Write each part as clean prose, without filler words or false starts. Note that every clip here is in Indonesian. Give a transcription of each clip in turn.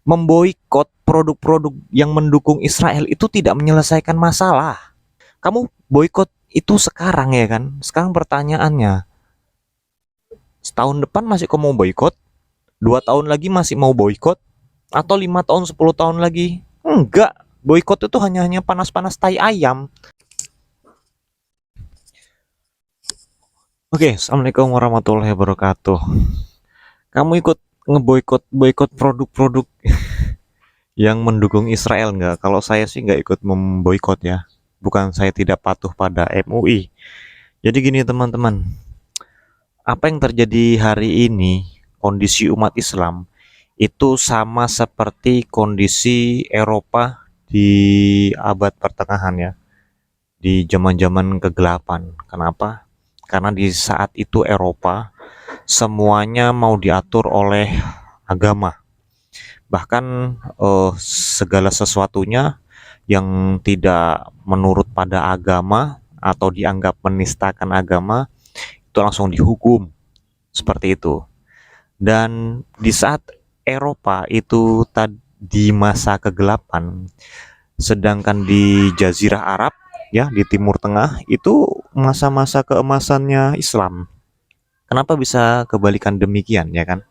memboikot produk-produk yang mendukung Israel itu tidak menyelesaikan masalah. Kamu boikot itu sekarang ya kan? Sekarang pertanyaannya, setahun depan masih kamu mau boikot? 2 tahun lagi masih mau boikot? Atau 5 tahun, 10 tahun lagi? Enggak. Boikot itu hanya panas-panas tai ayam. Oke, assalamualaikum warahmatullahi wabarakatuh. Kamu ikut boikot produk-produk yang mendukung Israel nggak? Kalau saya sih nggak ikut memboikot ya. Bukan saya tidak patuh pada MUI. Jadi gini teman-teman, apa yang terjadi hari ini, kondisi umat Islam itu sama seperti kondisi Eropa di abad pertengahan ya, di zaman-zaman kegelapan. Kenapa? Karena di saat itu Eropa semuanya mau diatur oleh agama. Bahkan segala sesuatunya yang tidak menurut pada agama atau dianggap menistakan agama itu langsung dihukum seperti itu. Dan di saat Eropa itu di masa kegelapan, sedangkan di Jazirah Arab ya di Timur Tengah itu masa-masa keemasannya Islam. Kenapa bisa kebalikan demikian ya kan?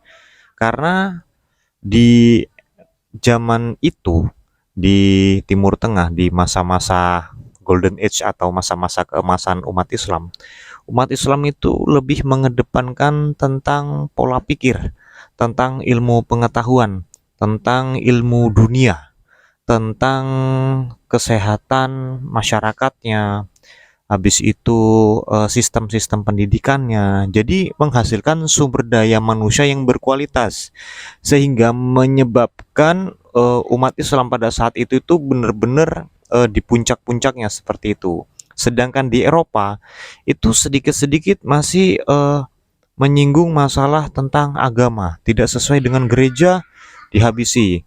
Karena di zaman itu di Timur Tengah di masa-masa Golden Age atau masa-masa keemasan umat Islam itu lebih mengedepankan tentang pola pikir, tentang ilmu pengetahuan, tentang ilmu dunia, tentang kesehatan masyarakatnya, habis itu sistem-sistem pendidikannya. Jadi menghasilkan sumber daya manusia yang berkualitas sehingga menyebabkan umat Islam pada saat itu benar-benar di puncak-puncaknya seperti itu. Sedangkan di Eropa itu sedikit-sedikit masih menyinggung masalah tentang agama, tidak sesuai dengan gereja dihabisi.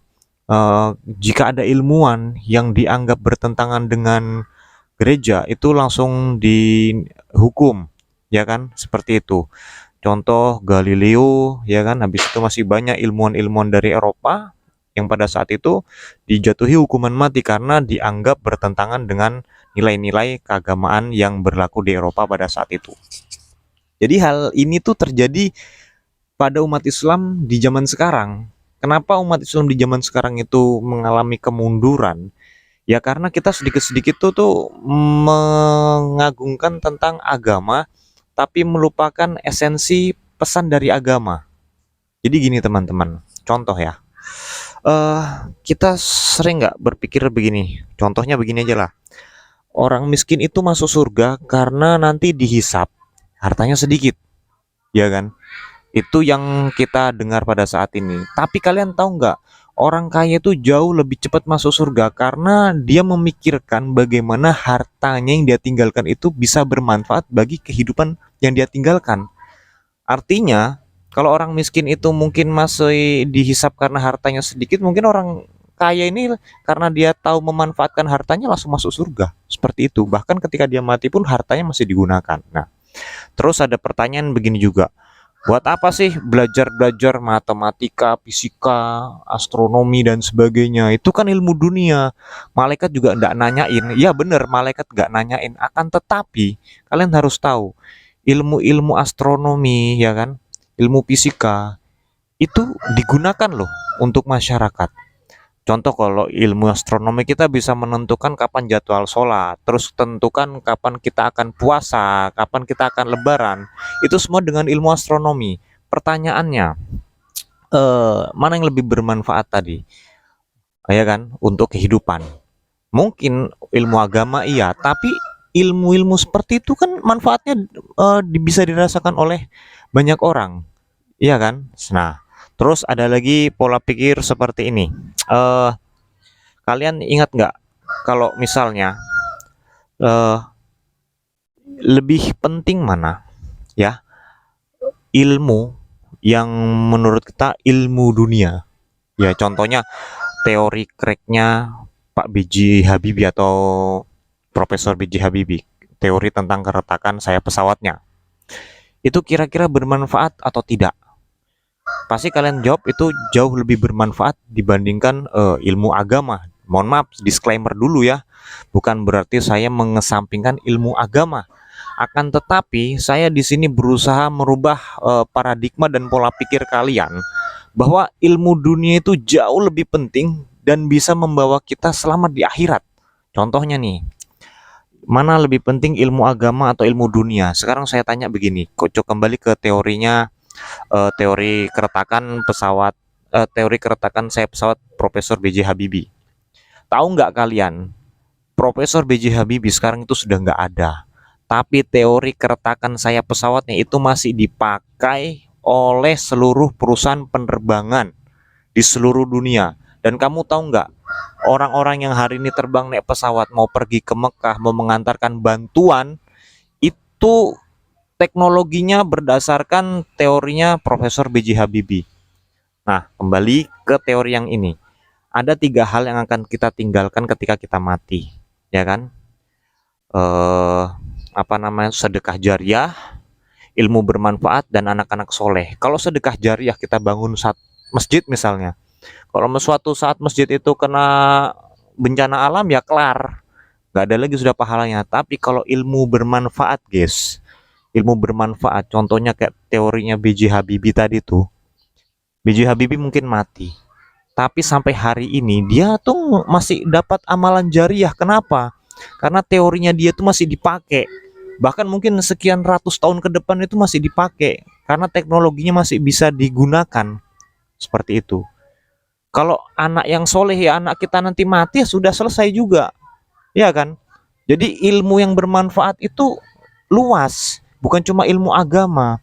Jika ada ilmuwan yang dianggap bertentangan dengan gereja itu langsung dihukum, ya kan? Seperti itu. Contoh Galileo, ya kan? Habis itu masih banyak ilmuwan-ilmuwan dari Eropa yang pada saat itu dijatuhi hukuman mati karena dianggap bertentangan dengan nilai-nilai keagamaan yang berlaku di Eropa pada saat itu. Jadi hal ini tuh terjadi pada umat Islam di zaman sekarang. Kenapa umat Islam di zaman sekarang itu mengalami kemunduran? Ya karena kita sedikit-sedikit tuh mengagungkan tentang agama, tapi melupakan esensi pesan dari agama. Jadi gini teman-teman, contoh ya, eh kita sering nggak berpikir begini, contohnya begini aja lah, orang miskin itu masuk surga karena nanti dihisap, hartanya sedikit, ya kan? Itu yang kita dengar pada saat ini. Tapi kalian tahu nggak, orang kaya itu jauh lebih cepat masuk surga karena dia memikirkan bagaimana hartanya yang dia tinggalkan itu bisa bermanfaat bagi kehidupan yang dia tinggalkan. Artinya, kalau orang miskin itu mungkin masih dihisap karena hartanya sedikit, mungkin orang kaya ini karena dia tahu memanfaatkan hartanya langsung masuk surga. Seperti itu. Bahkan ketika dia mati pun hartanya masih digunakan. Nah, terus ada pertanyaan begini juga. Buat apa sih belajar-belajar matematika, fisika, astronomi dan sebagainya? Itu kan ilmu dunia. Malaikat juga enggak nanyain. Ya bener, malaikat enggak nanyain. Akan tetapi, kalian harus tahu, ilmu-ilmu astronomi, ya kan? Ilmu fisika, itu digunakan loh untuk masyarakat. Contoh kalau ilmu astronomi kita bisa menentukan kapan jadwal sholat, terus tentukan kapan kita akan puasa, kapan kita akan lebaran. Itu semua dengan ilmu astronomi. Pertanyaannya, mana yang lebih bermanfaat tadi? Ya kan, untuk kehidupan. Mungkin ilmu agama iya, tapi ilmu-ilmu seperti itu kan manfaatnya bisa dirasakan oleh banyak orang, iya kan? Nah, terus ada lagi pola pikir seperti ini. Eh Kalian ingat nggak kalau misalnya eh, lebih penting mana ya ilmu yang menurut kita ilmu dunia ya contohnya teori cracknya Pak B.J. Habibie atau Profesor B.J. Habibie, teori tentang keretakan sayap pesawatnya itu kira-kira bermanfaat atau tidak? Pasti kalian jawab itu jauh lebih bermanfaat dibandingkan ilmu agama. Mohon maaf, disclaimer dulu ya. Bukan berarti saya mengesampingkan ilmu agama. Akan tetapi saya di sini berusaha merubah paradigma dan pola pikir kalian bahwa ilmu dunia itu jauh lebih penting dan bisa membawa kita selamat di akhirat. Contohnya nih, mana lebih penting ilmu agama atau ilmu dunia? Sekarang saya tanya begini, kocok kembali ke teorinya, teori keretakan pesawat, teori keretakan sayap pesawat Profesor B.J. Habibie. Tahu nggak kalian, Profesor B.J. Habibie sekarang itu sudah nggak ada. Tapi teori keretakan sayap pesawatnya itu masih dipakai oleh seluruh perusahaan penerbangan di seluruh dunia. Dan kamu tahu nggak, orang-orang yang hari ini terbang naik pesawat mau pergi ke Mekah, mau mengantarkan bantuan, itu teknologinya berdasarkan teorinya Profesor B.J. Habibie. Nah, kembali ke teori yang ini. Ada 3 hal yang akan kita tinggalkan ketika kita mati, ya kan? Eh, apa namanya? Sedekah jariah, ilmu bermanfaat, dan anak-anak soleh. Kalau sedekah jariah kita bangun masjid misalnya. Kalau suatu saat masjid itu kena bencana alam ya kelar, nggak ada lagi sudah pahalanya. Tapi kalau ilmu bermanfaat, guys, ilmu bermanfaat, contohnya kayak teorinya B.J. Habibie tadi tuh. B.J. Habibie mungkin mati, tapi sampai hari ini dia tuh masih dapat amalan jariah. Kenapa? Karena teorinya dia tuh masih dipakai. Bahkan mungkin sekian ratus tahun ke depan itu masih dipakai karena teknologinya masih bisa digunakan. Seperti itu. Kalau anak yang soleh ya anak kita nanti mati ya sudah selesai juga, ya kan? Jadi ilmu yang bermanfaat itu luas, bukan cuma ilmu agama,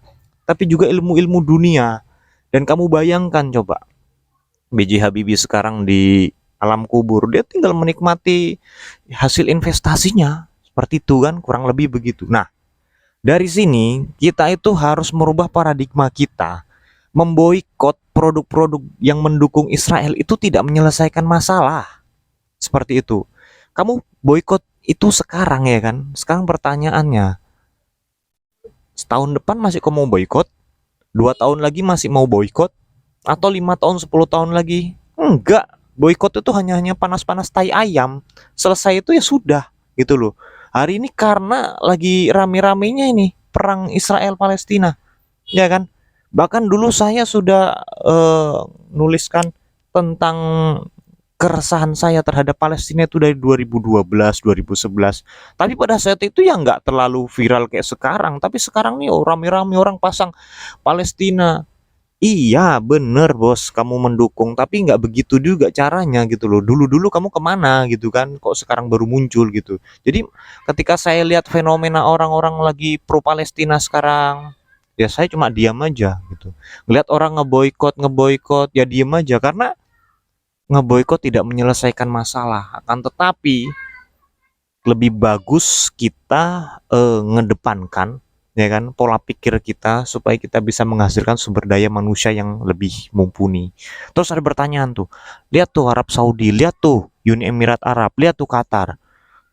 tapi juga ilmu-ilmu dunia. Dan kamu bayangkan coba, B.J. Habibie sekarang di alam kubur, dia tinggal menikmati hasil investasinya. Seperti itu kan, kurang lebih begitu. Nah, dari sini kita itu harus merubah paradigma kita. Memboikot produk-produk yang mendukung Israel itu tidak menyelesaikan masalah. Seperti itu. Kamu boikot itu sekarang ya kan? Sekarang pertanyaannya, setahun depan masih kamu mau boikot? 2 tahun lagi masih mau boikot? Atau 5 tahun, 10 tahun lagi? Enggak. Boikot itu hanya panas-panas tai ayam. Selesai itu ya sudah gitu loh. Hari ini karena lagi rame-ramenya ini perang Israel Palestina, ya kan? Bahkan dulu saya sudah nuliskan tentang keresahan saya terhadap Palestina itu dari 2012, 2011. Tapi pada saat itu ya nggak terlalu viral kayak sekarang. Tapi sekarang nih rame-rame orang pasang Palestina. Iya bener bos, kamu mendukung. Tapi nggak begitu juga caranya gitu loh. Dulu-dulu kamu kemana gitu kan? Kok sekarang baru muncul gitu. Jadi ketika saya lihat fenomena orang-orang lagi pro Palestina sekarang, ya saya cuma diam aja gitu. Ngelihat orang ngeboikot, ngeboikot, ya diam aja karena ngeboikot tidak menyelesaikan masalah. Akan tetapi lebih bagus kita ngedepankan ya kan pola pikir kita supaya kita bisa menghasilkan sumber daya manusia yang lebih mumpuni. Terus ada pertanyaan tuh, lihat tuh Arab Saudi, lihat tuh Uni Emirat Arab, lihat tuh Qatar,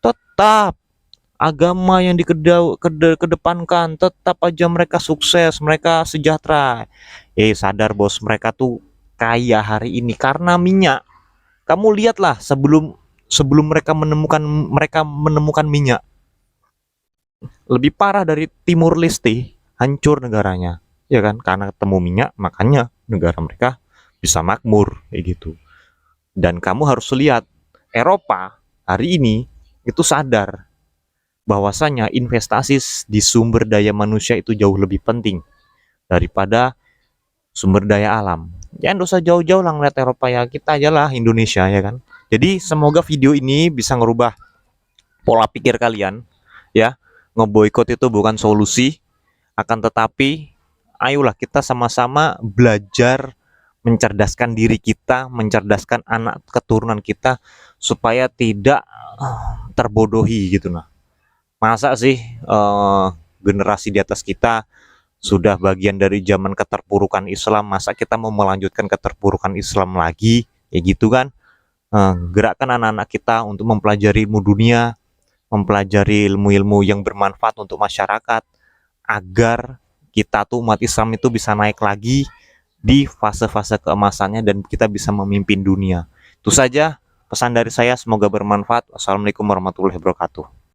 tetap agama yang dikedepankan, tetap aja mereka sukses, mereka sejahtera. Sadar bos, mereka tuh kaya hari ini karena minyak. Kamu lihatlah sebelum sebelum mereka menemukan minyak, lebih parah dari Timur Leste, hancur negaranya. Ya kan? Karena ketemu minyak, makanya negara mereka bisa makmur kayak gitu. Dan kamu harus lihat Eropa hari ini itu sadar bahwasanya investasi di sumber daya manusia itu jauh lebih penting daripada sumber daya alam. Ya nggak usah jauh-jauh lah ngeliat Eropa, ya kita aja lah Indonesia ya kan. Jadi semoga video ini bisa ngerubah pola pikir kalian ya. Ngeboikot itu bukan solusi, akan tetapi ayolah kita sama-sama belajar mencerdaskan diri kita, mencerdaskan anak keturunan kita supaya tidak terbodohi gitu nah. Masa sih generasi di atas kita sudah bagian dari zaman keterpurukan Islam, masa kita mau melanjutkan keterpurukan Islam lagi ya gitu kan. Gerakkan anak-anak kita untuk mempelajari ilmu dunia, mempelajari ilmu-ilmu yang bermanfaat untuk masyarakat agar kita tuh umat Islam itu bisa naik lagi di fase-fase keemasannya dan kita bisa memimpin dunia. Itu saja pesan dari saya, semoga bermanfaat. Wassalamualaikum warahmatullahi wabarakatuh.